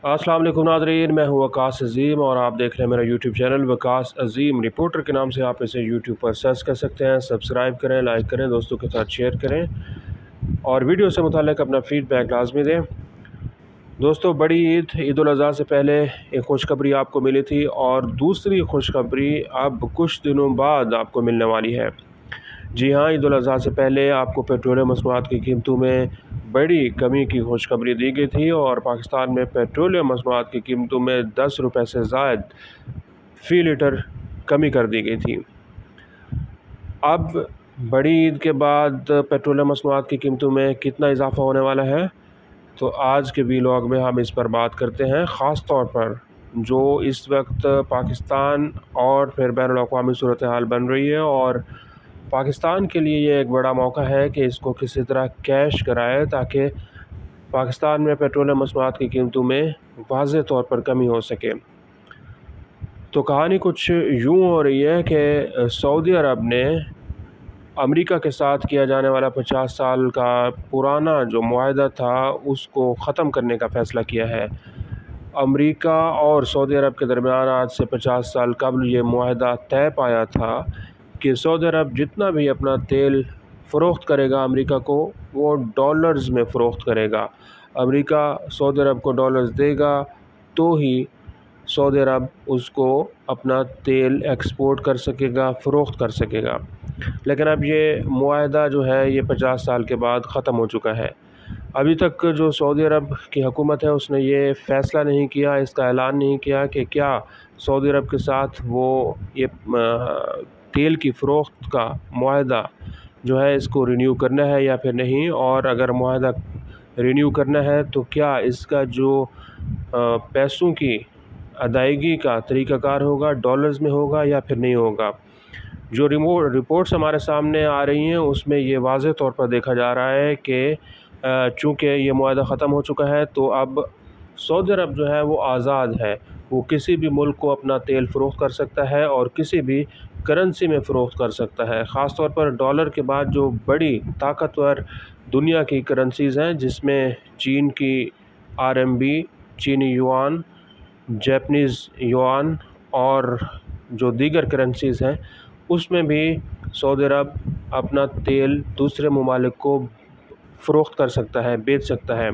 अस्सलाम वालेकुम नाज़रीन, मैं हूँ वकास अज़ीम और आप देख रहे हैं मेरा यूट्यूब चैनल वकास अज़ीम रिपोर्टर के नाम से। आप इसे यूट्यूब पर सर्च कर सकते हैं। सब्सक्राइब करें, लाइक करें, दोस्तों के साथ शेयर करें और वीडियो से मुताल्लिक़ अपना फ़ीडबैक लाजमी दें। दोस्तों, बड़ी ईद उल अज़हा से पहले एक खुशखबरी आपको मिली थी और दूसरी खुशखबरी अब कुछ दिनों बाद आपको मिलने वाली है। जी हाँ, ईद उल अज़हा से पहले आपको पेट्रोलियम मसनूआत की कीमतों में बड़ी कमी की खुशखबरी दी गई थी और पाकिस्तान में पेट्रोलियम मसनूआत की कीमतों में 10 रुपये से ज़ायद फ़ी लीटर कमी कर दी गई थी। अब बड़ी ईद के बाद पेट्रोलियम मसनूआत की कीमतों में कितना इजाफ़ा होने वाला है, तो आज के वीलॉग में हम इस पर बात करते हैं। ख़ास तौर पर जो इस वक्त पाकिस्तान और फिर बैनुल अक़वामी सूरत हाल बन रही है और पाकिस्तान के लिए ये एक बड़ा मौका है कि इसको किसी तरह कैश कराए ताकि पाकिस्तान में पेट्रोलियम मसनूआत की कीमतों में वाज़ेह तौर पर कमी हो सके। तो कहानी कुछ यूँ हो रही है कि सऊदी अरब ने अमेरिका के साथ किया जाने वाला 50 साल का पुराना जो मुआहदा था उसको ख़त्म करने का फ़ैसला किया है। अमेरिका और सऊदी अरब के दरमियान आज से 50 साल कबल ये मुआहदा तय पाया था कि सऊदी अरब जितना भी अपना तेल फ़रोख्त करेगा अमेरिका को, वो डॉलर्स में फ़रोख्त करेगा। अमेरिका सऊदी अरब को डॉलर्स देगा तो ही सऊदी अरब उसको अपना तेल एक्सपोर्ट कर सकेगा, फ़रोख्त कर सकेगा। लेकिन अब ये मुआहदा जो है ये 50 साल के बाद ख़त्म हो चुका है। अभी तक जो सऊदी अरब की हुकूमत है उसने ये फ़ैसला नहीं किया, इसका ऐलान नहीं किया कि क्या सऊदी अरब के साथ वो ये तेल की फ़रोख्त का मुआहदा जो है इसको रिन्यू करना है या फिर नहीं, और अगर मुआहदा रिन्यू करना है तो क्या इसका जो पैसों की अदायगी का तरीक़ाकार होगा, डॉलर्स में होगा या फिर नहीं होगा। जो रिपोर्ट्स हमारे सामने आ रही हैं उसमें ये वाज़ेह तौर पर देखा जा रहा है कि चूँकि ये मुआहदा ख़त्म हो चुका है तो अब सऊदी अरब जो है वो आज़ाद है, वो किसी भी मुल्क को अपना तेल फ़रोख्त कर सकता है और किसी भी करेंसी में फ़रोख्त कर सकता है। ख़ास तौर पर डॉलर के बाद जो बड़ी ताकतवर दुनिया की करेंसीज़ हैं जिसमें चीन की RMB, चीनी युआन, जापानीज़ युआन और जो दीगर करेंसीज़ हैं उसमें भी सऊदी अरब अपना तेल दूसरे ममालिक को फ़रोख्त कर सकता है, बेच सकता है।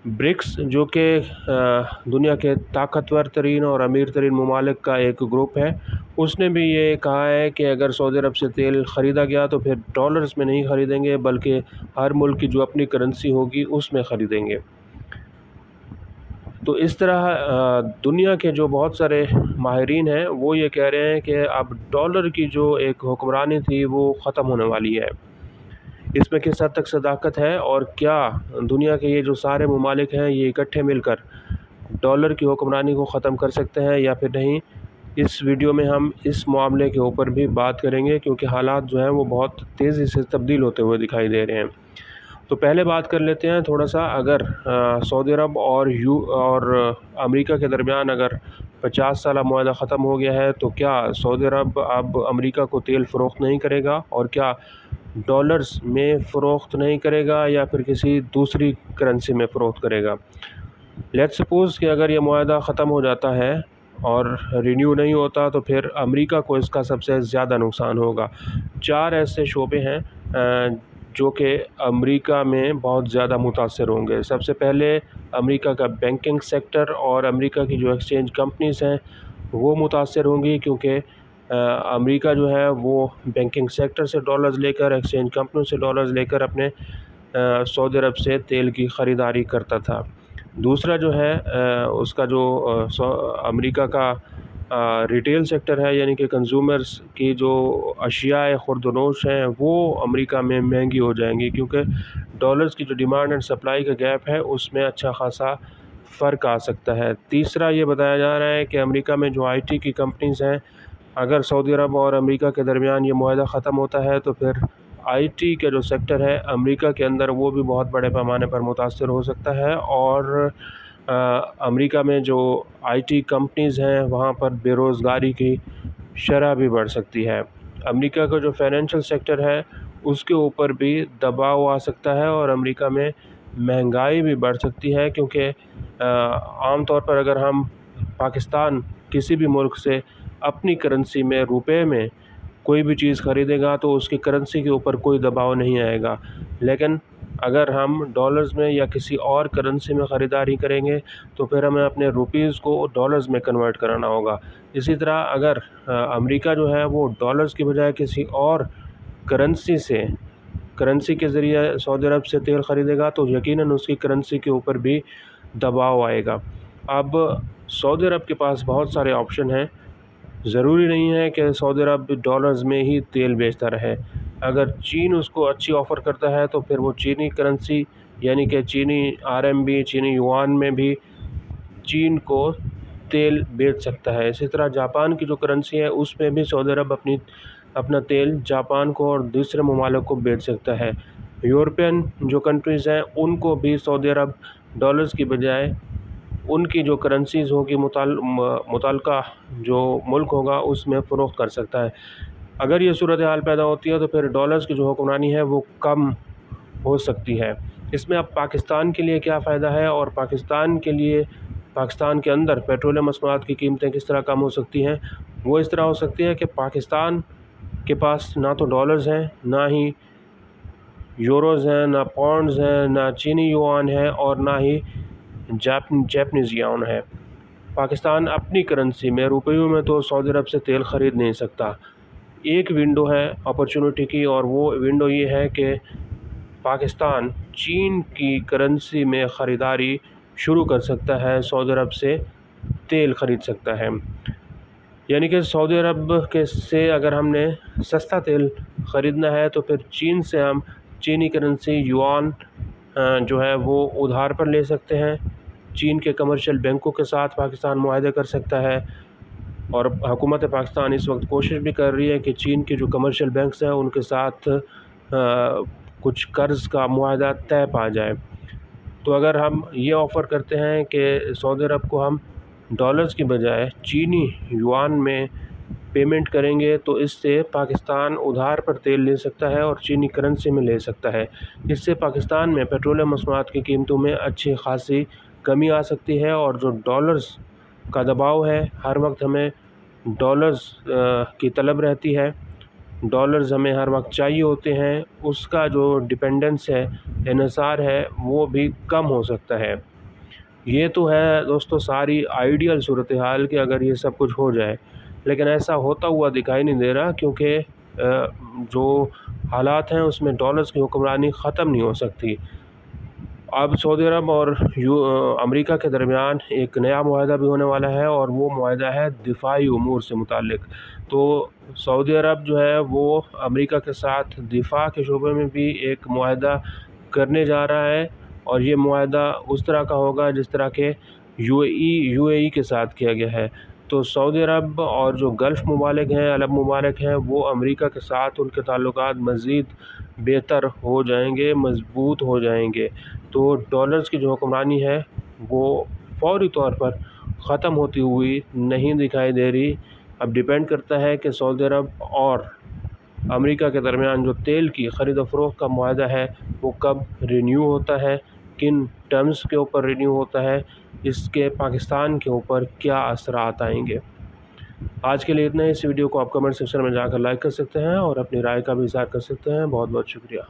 ब्रिक्स जो कि दुनिया के ताकतवर तरीन और अमीर तरीन ममालिक का एक ग्रुप है, उसने भी ये कहा है कि अगर सऊदी अरब से तेल ख़रीदा गया तो फिर डॉलर्स में नहीं ख़रीदेंगे बल्कि हर मुल्क की जो अपनी करेंसी होगी उसमें ख़रीदेंगे। तो इस तरह दुनिया के जो बहुत सारे माहिरीन हैं वो ये कह रहे हैं कि अब डॉलर की जो एक हुक्मरानी थी वो ख़त्म होने वाली है। इसमें किस हद तक सदाकत है और क्या दुनिया के ये जो सारे ममालिक हैं ये इकट्ठे मिलकर डॉलर की हुक्मरानी को ख़त्म कर सकते हैं या फिर नहीं, इस वीडियो में हम इस मामले के ऊपर भी बात करेंगे क्योंकि हालात जो हैं वो बहुत तेज़ी से तब्दील होते हुए दिखाई दे रहे हैं। तो पहले बात कर लेते हैं थोड़ा सा, अगर सऊदी अरब और अमेरिका के दरमियान अगर 50 साला मुआहदा ख़त्म हो गया है तो क्या सऊदी अरब अब अमेरिका को तेल फ़रोख्त नहीं करेगा और क्या डॉलर्स में फ़रोख्त नहीं करेगा या फिर किसी दूसरी करेंसी में फ़रोख्त करेगा। लेट्स सपोज़ कि अगर ये मुआहदा ख़त्म हो जाता है और रिन्यू नहीं होता तो फिर अमेरिका को इसका सबसे ज़्यादा नुकसान होगा। 4 ऐसे शोबे हैं जो कि अमेरिका में बहुत ज़्यादा मुतासर होंगे। सबसे पहले अमेरिका का बैंकिंग सेक्टर और अमेरिका की जो एक्सचेंज कंपनीज़ हैं वो मुतासर होंगी क्योंकि अमेरिका जो है वो बैंकिंग सेक्टर से डॉलर्स लेकर, एक्सचेंज कंपनियों से डॉलर्स लेकर अपने सऊदी अरब से तेल की ख़रीदारी करता था। दूसरा जो है उसका जो अमेरिका का रिटेल सेक्टर है, यानी कि कंज्यूमर्स की जो अशियाए खुर्दनोश हैं वो अमेरिका में महंगी हो जाएंगी क्योंकि डॉलर्स की जो डिमांड एंड सप्लाई का गैप है उसमें अच्छा खासा फ़र्क आ सकता है। तीसरा ये बताया जा रहा है कि अमेरिका में जो IT की कंपनीज़ हैं, अगर सऊदी अरब और अमेरिका के दरमियान ये मुआहदा ख़त्म होता है तो फिर IT का जो सेक्टर है अमेरिका के अंदर वो भी बहुत बड़े पैमाने पर मुतासर हो सकता है और अमेरिका में जो IT कंपनीज़ हैं वहाँ पर बेरोज़गारी की शरह भी बढ़ सकती है। अमेरिका का जो फाइनेंशियल सेक्टर है उसके ऊपर भी दबाव आ सकता है और अमेरिका में महंगाई भी बढ़ सकती है क्योंकि आम तौर पर अगर हम पाकिस्तान किसी भी मुल्क से अपनी करेंसी में रुपए में कोई भी चीज़ ख़रीदेगा तो उसकी करेंसी के ऊपर कोई दबाव नहीं आएगा। लेकिन अगर हम डॉलर्स में या किसी और करेंसी में ख़रीदारी करेंगे तो फिर हमें अपने रुपीज़ को डॉलर्स में कन्वर्ट कराना होगा। इसी तरह अगर अमेरिका जो है वो डॉलर्स की बजाय किसी और करेंसी के ज़रिए सऊदी अरब से तेल ख़रीदेगा तो यकीनन उसकी करेंसी के ऊपर भी दबाव आएगा। अब सऊदी अरब के पास बहुत सारे ऑप्शन हैं। ज़रूरी नहीं है कि सऊदी अरब डॉलर्स में ही तेल बेचता रहे। अगर चीन उसको अच्छी ऑफ़र करता है तो फिर वो चीनी करेंसी यानी कि चीनी आरएमबी, चीनी युआन में भी चीन को तेल बेच सकता है। इसी तरह जापान की जो करेंसी है उसमें भी सऊदी अरब अपना तेल जापान को और दूसरे ममालिक को बेच सकता है। यूरोपियन जो कंट्रीज़ हैं उनको भी सऊदी अरब डॉलर्स की बजाय उनकी जो करेंसीज़ होगी मुताल्लिका जो मुल्क होगा उसमें फ़रोख्त कर सकता है। अगर ये सूरत हाल पैदा होती है तो फिर डॉलर्स की जो हुक्मरानी है वो कम हो सकती है। इसमें अब पाकिस्तान के लिए क्या फ़ायदा है और पाकिस्तान के अंदर पेट्रोलियम मसनूआत की कीमतें किस तरह कम हो सकती हैं, वो इस तरह हो सकती है कि पाकिस्तान के पास ना तो डॉलर्स हैं, ना ही यूरोज़ हैं, ना पाउंड्स हैं, ना चीनी युआन है और ना ही जापानीज़ युआन है। पाकिस्तान अपनी करेंसी में रुपयों में तो सऊदी अरब से तेल ख़रीद नहीं सकता। एक विंडो है अपॉर्चुनिटी की और वो विंडो ये है कि पाकिस्तान चीन की करेंसी में ख़रीदारी शुरू कर सकता है, सऊदी अरब से तेल ख़रीद सकता है। यानी कि सऊदी अरब से अगर हमने सस्ता तेल ख़रीदना है तो फिर चीन से हम चीनी करेंसी युआन जो है वो उधार पर ले सकते हैं। चीन के कमर्शियल बैंकों के साथ पाकिस्तान मुआहदे कर सकता है और हुकूमत पाकिस्तान इस वक्त कोशिश भी कर रही है कि चीन के जो कमर्शियल बैंक्स हैं उनके साथ कुछ कर्ज़ का मुआहदा तय पा जाए। तो अगर हम ये ऑफ़र करते हैं कि सऊदी अरब को हम डॉलर्स की बजाय चीनी युआन में पेमेंट करेंगे तो इससे पाकिस्तान उधार पर तेल ले सकता है और चीनी करेंसी में ले सकता है। इससे पाकिस्तान में पेट्रोलियम मसनूआत की कीमतों में अच्छी खासी कमी आ सकती है और जो डॉलर्स का दबाव है, हर वक्त हमें डॉलर्स की तलब रहती है, डॉलर्स हमें हर वक्त चाहिए होते हैं, उसका जो डिपेंडेंस है, इन्हिसार है, वो भी कम हो सकता है। ये तो है दोस्तों सारी आइडियल सूरत हाल कि अगर ये सब कुछ हो जाए, लेकिन ऐसा होता हुआ दिखाई नहीं दे रहा क्योंकि जो हालात हैं उसमें डॉलर्स की हुक्मरानी ख़त्म नहीं हो सकती। अब सऊदी अरब और अमेरिका के दरमियान एक नया मुआहदा भी होने वाला है और वो मुआहदा है दिफाई उमूर से मुताल्लिक़। तो सऊदी अरब जो है वो अमेरिका के साथ दिफा के शोबे में भी एक मुआहदा करने जा रहा है और ये मुआहदा उस तरह का होगा जिस तरह के यूएई के साथ किया गया है। तो सऊदी अरब और जो गल्फ़ ममालिक हैं, अरब ममालिक हैं, वो अमेरिका के साथ उनके ताल्लुकात मज़ीद बेहतर हो जाएंगे, मज़बूत हो जाएंगे। तो डॉलर्स की जो हुक्मरानी है वो फ़ौरी तौर पर ख़त्म होती हुई नहीं दिखाई दे रही। अब डिपेंड करता है कि सऊदी अरब और अमेरिका के दरमियान जो तेल की ख़रीद व फ़रोख्त का मुआहदा है वो कब रिन्यू होता है, किन टर्म्स के ऊपर रिन्यू होता है, इसके पाकिस्तान के ऊपर क्या असरात आएंगे। आज के लिए इतना ही। इस वीडियो को आप कमेंट सेक्शन में जाकर लाइक कर सकते हैं और अपनी राय का भी इज़हार कर सकते हैं। बहुत बहुत शुक्रिया।